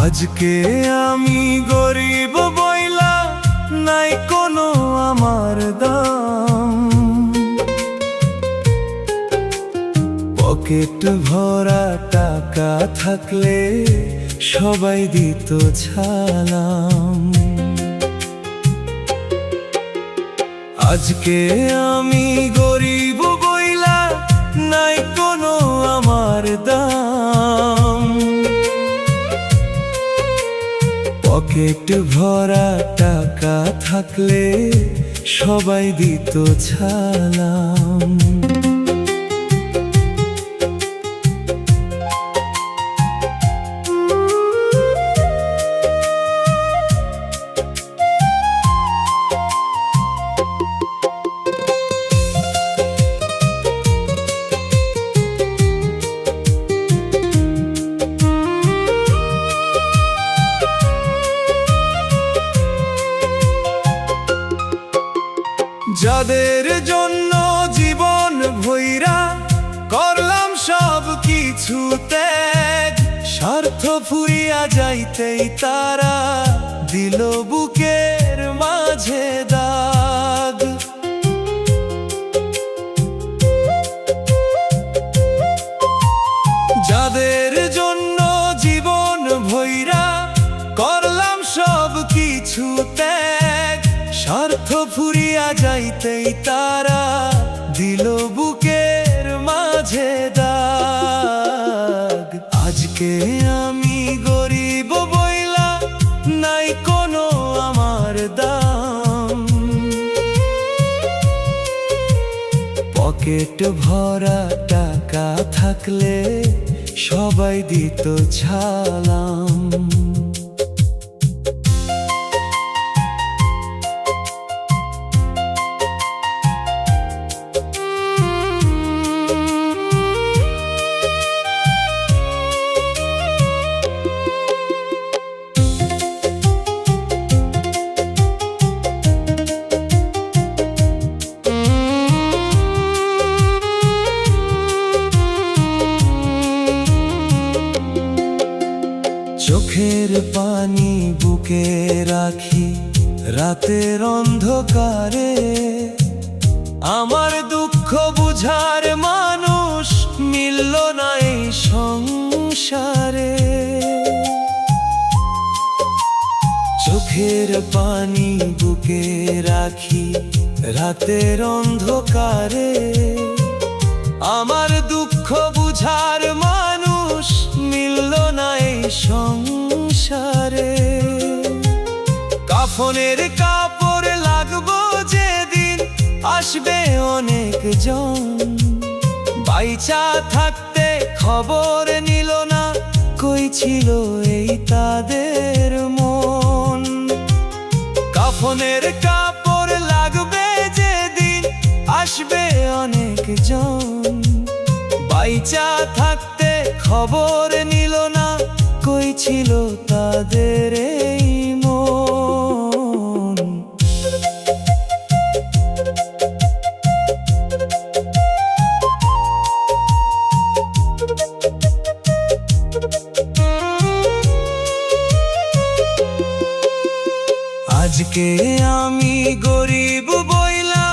আজকে আমি গরিব বইলা নাই কোনো আমার দাম, পকেট ভরা টাকা থাকলে সবাই দিত ছালাম। আজকে আমি গরিব বইলা নাই কোনো আমার দাম, পকেট ভরা টাকা থাকলে সবাই দিত ছালাম। যাদের জন্য জীবন ভইরা করলাম সব কিছু ত্যাগ, স্বার্থ ফুরিয়া যাইতেই তারা দিল বুকের মাঝে দাগ। যাদের জন্য জীবন ভইরা করলাম সব কিছু ত্যাগ, স্বার্থ ফুরিয়া যাইতেই তারা দিল বুকের মাঝে দাগ। আজকে আমি গরিব বইলা নাই কোনো আমার দাম, পকেট ভরা টাকা থাকলে সবাই দিত ছালাম। চোখের পানি বুকে রাখি রাতের অন্ধকারে, আমার দুঃখ বুঝার মানুষ মিলল না এই সংসারে। চোখের পানি বুকে রাখি রাতের অন্ধকারে, আমার দুঃখ বুঝার মানুষ মিলল না এই সংসারে। কাফনের কাপড় লাগবো যেদিন আসবে অনেকজন, বাইচা থাকতে খবর নিল না কই ছিল এই তাদের মন। কাফনের কাপড় লাগবে যেদিন আসবে অনেকজন, বাইচা থাকতে খবর নিল না কই ছিল তাদের এই মন। আজকে আমি গরিব বইলা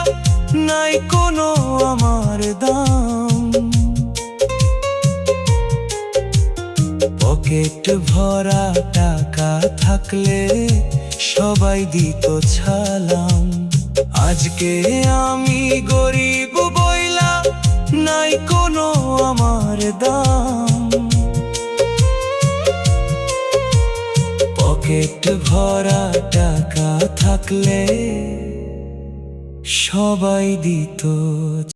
নাই কোনো আমার দাম, পকেট ভরা টাকা থাকলে সবাই দিত ছালাম। আজকে আমি গরিব বইলা নাই কোনো আমার দাম, পকেট ভরা টাকা থাকলে সবাই দিত